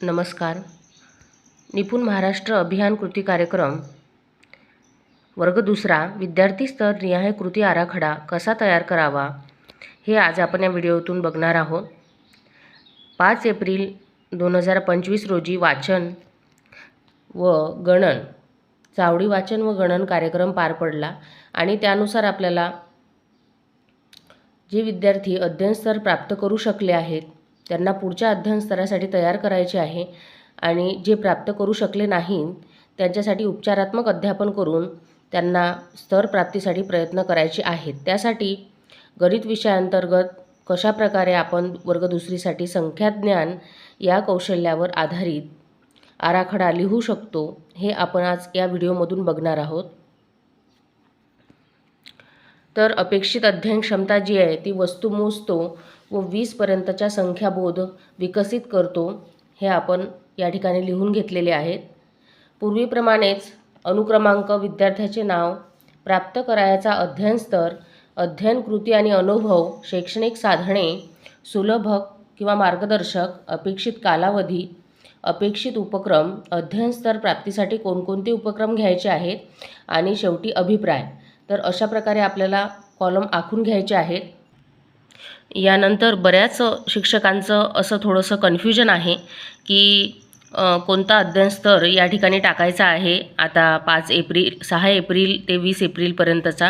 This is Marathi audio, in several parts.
नमस्कार. निपुण महाराष्ट्र अभियान कृती कार्यक्रम वर्ग दुसरा विद्यार्थी स्तर निहाय कृती आराखडा कसा तयार करावा हे आज आपण या व्हिडिओतून बघणार आहोत. 5 एप्रिल 2025 रोजी वाचन व गणन चावडी वाचन व गणन कार्यक्रम पार पडला आणि त्यानुसार आपल्याला जे विद्यार्थी अध्ययन स्तर प्राप्त करू शकले आहेत त्यांना पुढच्या अध्ययन स्तरासाठी तयार करायचे आहे आणि जे प्राप्त करू शकले नाही त्यांच्यासाठी उपचारात्मक अध्यापन करून त्यांना स्तर प्राप्तीसाठी प्रयत्न करायचे आहेत. त्यासाठी गणित विषयाअंतर्गत कशा प्रकारे आपण वर्ग दुसरीसाठी संख्याज्ञान या कौशल्यावर आधारित आराखडा लिहू शकतो हे आपण आज या व्हिडिओमधून बघणार आहोत. तर अपेक्षित अध्ययन क्षमता जी आहे ती वस्तू मोजतो व 20 पर्यंतच्या संख्याबोध विकसित करतो हे आपण या ठिकाणी लिहून घेतलेले आहेत. पूर्वीप्रमाणेच अनुक्रमांक, विद्यार्थ्याचे नाव, प्राप्त करायचा अध्ययन स्तर, अध्ययन कृती आणि अनुभव, शैक्षणिक साधने, सुलभक किंवा मार्गदर्शक, अपेक्षित कालावधी, अपेक्षित उपक्रम, अध्ययन स्तर प्राप्तीसाठी कोणकोणते उपक्रम घ्यायचे आहेत आणि शेवटी अभिप्राय. तर अशा प्रकारे आपल्याला कॉलम आखून घ्यायचे आहेत. यानंतर बऱ्याच शिक्षकांचं असं थोडंसं कन्फ्युजन आहे की कोणता अध्ययन स्तर या ठिकाणी टाकायचा आहे आता 6 एप्रिल ते 20 एप्रिलपर्यंतचा.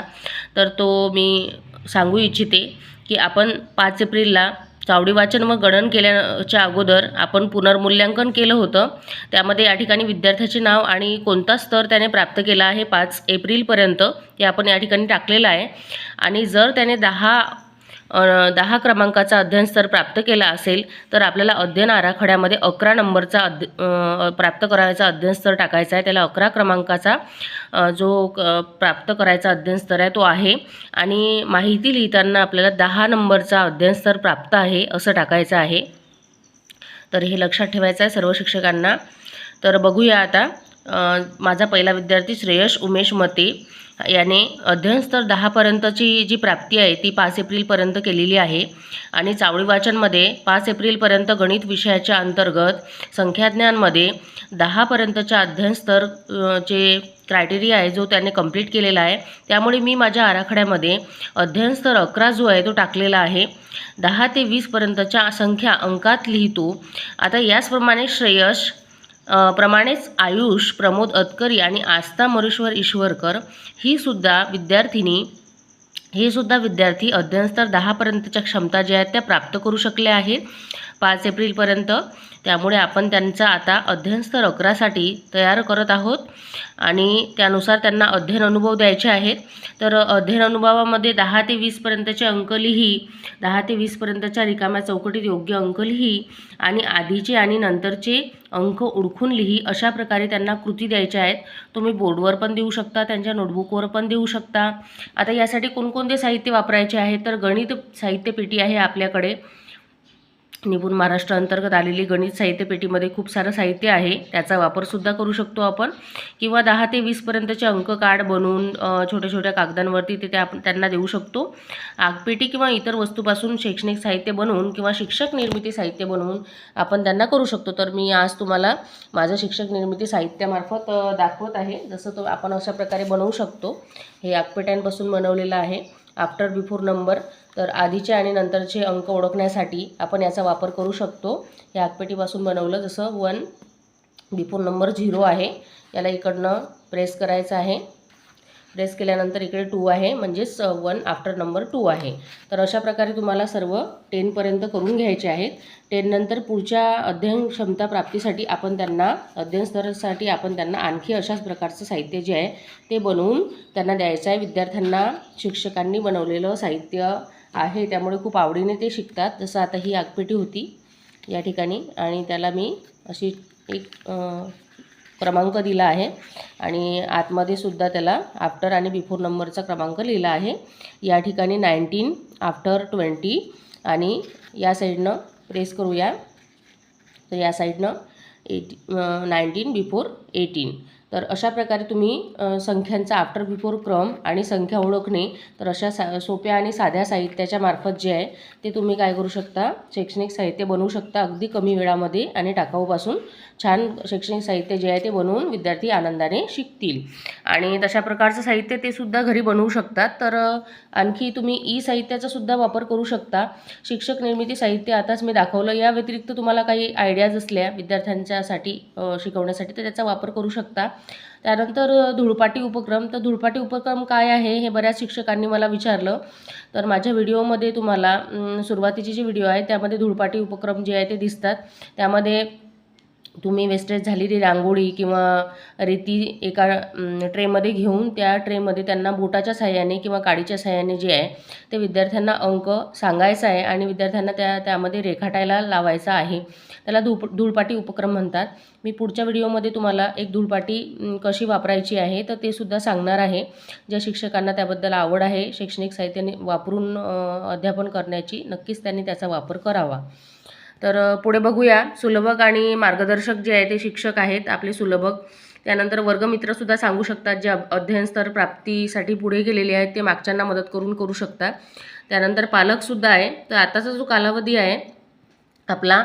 तर तो मी सांगू इच्छिते की आपण 5 एप्रिलला चावडी वाचन व गणन केल्याच्या अगोदर आपण पुनर्मूल्यांकन केलं होतं. त्यामध्ये या ठिकाणी विद्यार्थ्याचे नाव आणि कोणता स्तर त्याने प्राप्त केला आहे 5 एप्रिलपर्यंत हे आपण या ठिकाणी टाकलेलं आहे. आणि जर त्याने 10 क्रमांकाचा अध्ययन स्तर प्राप्त केला असेल तर आपल्याला अध्ययन आराखड्यामध्ये 11 नंबरचा प्राप्त करायचा अध्ययन स्तर टाकायचा आहे. त्याला 11 क्रमांकाचा जो प्राप्त करायचा अध्ययन स्तर आहे तो आहे आणि माहिती लिहिताना आपल्याला 10 नंबरचा अध्ययन स्तर प्राप्त आहे असं टाकायचं आहे. तर हे लक्षात ठेवायचं आहे सर्व शिक्षकांना. तर बघूया आता. माझा पहिला विद्यार्थी श्रेयश उमेश मते याने अध्ययन स्तर 10 पर्यंतची जी प्राप्ती आहे ती 5 एप्रिलपर्यंत केलेली आहे आणि चावडी वाचनमध्ये 5 एप्रिलपर्यंत गणित विषयाच्या अंतर्गत संख्याज्ञानमध्ये 10 पर्यंतच्या अध्ययन स्तर जे क्रायटेरिया आहे जो त्याने कंप्लीट केलेला आहे. त्यामुळे मी माझ्या आराखड्यामध्ये अध्ययन स्तर 11 जो आहे तो टाकलेला आहे. 10 ते 20 पर्यंतच्या संख्या अंकात लिहितो. आता याचप्रमाणे श्रेयश प्रमाणेच आयुष, प्रमोद अतकरी आणि आस्था मरुश्वर ईश्वरकर हे सुद्धा विद्यार्थी अध्ययन स्तर 10 पर्यंतच्या क्षमता ज्या आहेत त्या प्राप्त करू शकले आहेत 5 एप्रिलपर्यंत. त्यामुळे आपण त्यांचा आता अध्ययन स्तर 11 साठी तयार करत आहोत आणि त्यानुसार त्यांना अध्ययन अनुभव द्यायचे आहेत. तर अध्ययन अनुभवामध्ये 10 ते 20 पर्यंतचे अंक लिही, 10 ते 20 पर्यंतच्या रिकाम्या चौकटीत योग्य अंक लिही आणि आधीचे आणि नंतरचे अंक ओळखून लिही. अशा प्रकारे त्यांना कृती द्यायच्या आहेत. तुम्ही बोर्डवर पण देऊ शकता, त्यांच्या नोटबुकवर पण देऊ शकता. आता यासाठी कोणकोणते साहित्य वापरायचे आहे तर गणित साहित्य पेटी आहे आपल्याकडे. निपुण महाराष्ट्र अंतर्गत आलेली गणित साहित्य पेटीमध्ये खूप सारं साहित्य आहे, त्याचा वापरसुद्धा करू शकतो आपण. किंवा 10 ते 20 पर्यंतचे अंक कार्ड बनवून छोट्या छोट्या कागदांवरती ते आपण त्यांना देऊ शकतो. आगपेटी किंवा इतर वस्तूपासून शैक्षणिक साहित्य बनवून किंवा शिक्षक निर्मिती साहित्य बनवून आपण त्यांना करू शकतो. तर मी आज तुम्हाला माझं शिक्षक निर्मिती साहित्यामार्फत दाखवत आहे. जसं तो आपण अशा प्रकारे बनवू शकतो. हे आगपेट्यांपासून बनवलेलं आहे. आफ्टर बिफोर नंबर, तर आधीचे आणि नंतरचे अंक ओळखण्यासाठी आपण याचा वापर करू शकतो. हे आगपेटीपासून बनवलं. जसं 1 बिफोर नंबर 0 आहे, याला इकडनं प्रेस करायचं आहे. प्रेस केल्यानंतर इकडे 2 आहे म्हणजेच 1 आफ्टर नंबर 2 आहे. तर अशा प्रकारे तुम्हाला सर्व 10 पर्यंत करून घ्यायचे आहेत. 10 नंतर पुढच्या अध्ययन क्षमता प्राप्तीसाठी आपण त्यांना अध्ययन स्तरासाठी आपण त्यांना आणखी अशाच प्रकारचं साहित्य जे आहे ते बनवून त्यांना द्यायचं आहे. विद्यार्थ्यांना शिक्षकांनी बनवलेलं साहित्य आहे त्यामुळे खूप आवडीने ते शिकतात. जसं आता ही आगपेटी होती या ठिकाणी आणि त्याला मी अशी एक क्रमांक दिला आहे आणि आतमध्ये सुद्धा त्याला आफ्टर आणि बिफोर नंबरचा क्रमांक लिहिला आहे. या ठिकाणी 19 आफ्टर 20 आणि या साईडनं प्रेस करूया तर या साईडनं 19 बिफोर 18 तर अशा प्रकारे तुम्ही संख्यांचा आफ्टर बिफोर क्रम आणि संख्या ओळखणे, तर अशा सोप्या आणि साध्या साहित्याच्या मार्फत जे आहे ते तुम्ही काय करू शकता, शैक्षणिक साहित्य बनवू शकता अगदी कमी वेळामध्ये आणि टाकाऊपासून छान शैक्षणिक साहित्य जे आहे ते बनवून विद्यार्थी आनंदाने शिकतील. आणि तशा प्रकारचं साहित्य ते सुद्धा घरी बनवू शकतात. तर आणखी तुम्ही ई साहित्याचा सुद्धा वापर करू शकता. शिक्षक निर्मिती साहित्य आताच मी दाखवलं. या व्यतिरिक्त तुम्हाला काही आयडियाज असल्या विद्यार्थ्यांच्यासाठी शिकवण्यासाठी तर त्याचा वापर करू शकता. त्यानंतर धुळपाटी उपक्रम. तर धुळपाटी उपक्रम काय आहे हे बऱ्याच शिक्षकांनी मला विचारलं. तर माझ्या व्हिडिओमध्ये तुम्हाला सुरुवातीचे जे व्हिडिओ आहे त्यामध्ये धुळपाटी उपक्रम जे आहे ते दिसतात. त्यामध्ये तुम्ही वेस्टेज झालेली रांगोळी किंवा रेती एका ट्रेमध्ये घेऊन त्या ट्रेमध्ये त्यांना बोटाच्या साहाय्याने किंवा काडीच्या साहाय्याने जे आहे ते विद्यार्थ्यांना अंक सांगायचा आहे आणि विद्यार्थ्यांना त्यामध्ये रेखाटायला लावायचा आहे. त्याला धुळपाटी उपक्रम म्हणतात. मी पुढच्या व्हिडिओमध्ये तुम्हाला एक धुळपाटी कशी वापरायची आहे तर ते सुद्धा सांगणार आहे. ज्या शिक्षकांना त्याबद्दल आवड आहे शैक्षणिक साहित्याने वापरून अध्यापन करण्याची, नक्कीच त्यांनी त्याचा वापर करावा. तर पुढे बघूया. सुलभक आणि मार्गदर्शक जे आहे ते शिक्षक आहेत आपले सुलभक. त्यानंतर वर्गमित्रसुद्धा सांगू शकतात, जे अध्ययन स्तर प्राप्तीसाठी पुढे गेलेले आहेत ते मागच्यांना मदत करू शकतात. त्यानंतर पालकसुद्धा आहे. तर आताचा जो कालावधी आहे आपला,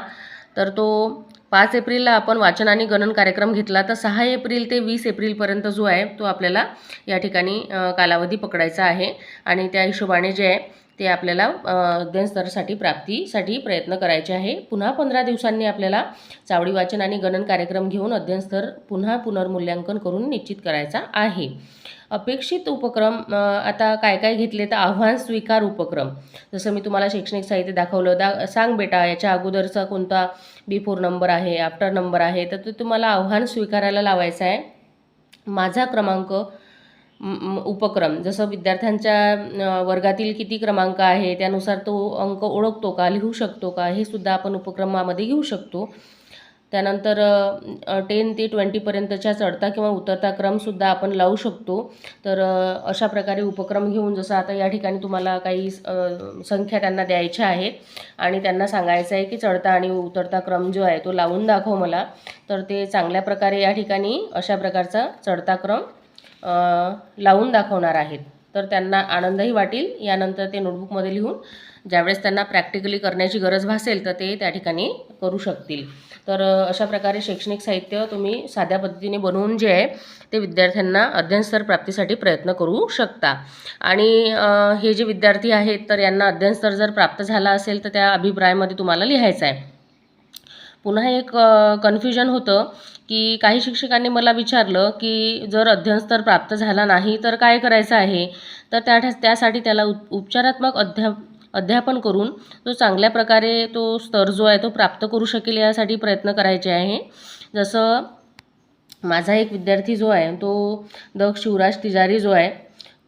तर तो 5 एप्रिलला आपण वाचन आणि गणन कार्यक्रम घेतला. तर 6 एप्रिल ते 20 एप्रिलपर्यंत जो आहे तो आपल्याला या ठिकाणी कालावधी पकडायचा आहे आणि त्या हिशोबाने जे आहे ते आपल्याला अध्ययन स्तरासाठी प्राप्तीसाठी प्रयत्न करायचे आहे. पुन्हा 15 दिवसांनी आपल्याला चावडी वाचन आणि गणन कार्यक्रम घेऊन अध्ययन स्तर पुन्हा पुनर्मूल्यांकन करून निश्चित करायचा आहे. अपेक्षित उपक्रम आता काय काय घेतले तर आव्हान स्वीकार उपक्रम. जसं मी तुम्हाला शैक्षणिक साहित्य दाखवलं. सांग बेटा याच्या अगोदरचा कोणता बिफोर नंबर आहे, आफ्टर नंबर आहे, तर ते तुम्हाला आव्हान स्वीकारायला लावायचं आहे. माझा क्रमांक उपक्रम. जसं विद्यार्थ्यांच्या वर्गातील किती क्रमांक आहे त्यानुसार तो अंक ओळखतो का, लिहू शकतो का, हे सुद्धा आपण उपक्रमामध्ये घेऊ शकतो. त्यानंतर 10 ते 20पर्यंतच्या चढता किंवा उतरता क्रमसुद्धा आपण लावू शकतो. तर अशा प्रकारे उपक्रम घेऊन, जसं आता या ठिकाणी तुम्हाला काही संख्या त्यांना द्यायच्या आहेत आणि त्यांना सांगायचं आहे की चढता आणि उतरता क्रम जो आहे तो लावून दाखव मला. तर ते चांगल्या प्रकारे या ठिकाणी अशा प्रकारचा चढता क्रम लावून दाखवणार आहेत. तर त्यांना आनंदही वाटेल. यानंतर ते नोटबुकमध्ये लिहून ज्यावेळेस त्यांना प्रॅक्टिकली करण्याची गरज भासेल तर ते त्या ठिकाणी करू शकतील. तर अशा प्रकारे शैक्षणिक साहित्य तुम्ही साध्या पद्धतीने बनवून जे आहे ते विद्यार्थ्यांना अध्ययन स्तर प्राप्तीसाठी प्रयत्न करू शकता. आणि हे जे विद्यार्थी आहेत तर यांना अध्ययन स्तर जर प्राप्त झाला असेल तर त्या अभिप्रायामध्ये तुम्हाला लिहायचं आहे. पुन्हा एक कन्फ्युजन होतं की काही शिक्षकांनी मला विचारलं की जर अध्ययन स्तर प्राप्त झाला नाही तर काय करायचं आहे. तर त्यासाठी त्याला उपचारात्मक अध्यापन करून तो चांगल्या प्रकारे तो स्तर जो आहे तो प्राप्त करू शकेल यासाठी प्रयत्न करायचे आहे. जसं माझा एक विद्यार्थी जो आहे तो शिवराज तिजारी जो आहे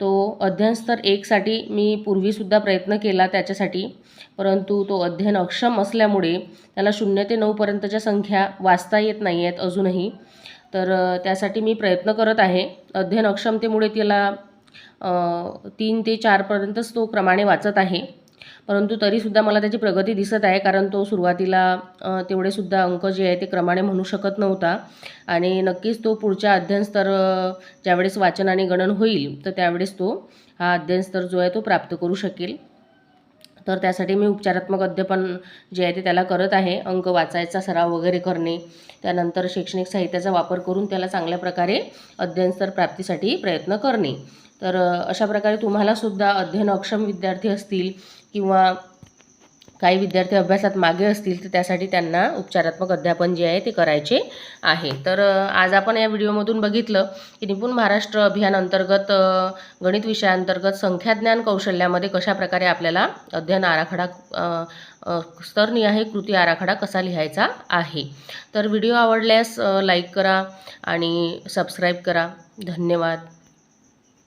तो अध्ययन स्तर 1साठी मी पूर्वीसुद्धा प्रयत्न केला त्याच्यासाठी, परंतु तो अध्ययन अक्षम असल्यामुळे त्याला 0 ते 9पर्यंतच्या संख्या वाचता येत नाही आहेत अजूनही. तर त्यासाठी मी प्रयत्न करत आहे. अध्ययन अक्षमतेमुळे त्याला 3 ते 4पर्यंतच तो क्रमाने वाचत आहे, परंतु तरीसुद्धा मला त्याची प्रगती दिसत आहे. कारण तो सुरुवातीला तेवढेसुद्धा अंक जे आहे ते क्रमाने म्हणू शकत नव्हता आणि नक्कीच तो पुढच्या अध्ययन स्तर ज्यावेळेस वाचन आणि गणन होईल तर त्यावेळेस तो हा अध्ययन स्तर जो आहे तो प्राप्त करू शकेल. तर त्यासाठी मी उपचारात्मक अध्यापन जे आहे ते त्याला करत आहे. अंक वाचायचा सराव वगैरे करणे, त्यानंतर शैक्षणिक साहित्याचा वापर करून त्याला चांगल्या प्रकारे अध्ययन स्तर प्राप्तीसाठी प्रयत्न करणे. तर अशा प्रकारे तुम्हालासुद्धा अध्ययन अक्षम विद्यार्थी असतील किंवा काही विद्यार्थी अभ्यासात मागे असतील तर त्यासाठी त्यांना उपचारात्मक अध्यापन जे आहे ते करायचे आहे. तर आज आपण या व्हिडिओमधून बघितलं की निपुण महाराष्ट्र अभियान अंतर्गत गणित विषयाअंतर्गत संख्याज्ञान कौशल्यामध्ये कशा प्रकारे आपल्याला अध्ययन आराखडा स्तरनिहाय कृती आराखडा कसा लिहायचा आहे. तर व्हिडिओ आवडल्यास लाईक करा आणि सबस्क्राईब करा. धन्यवाद.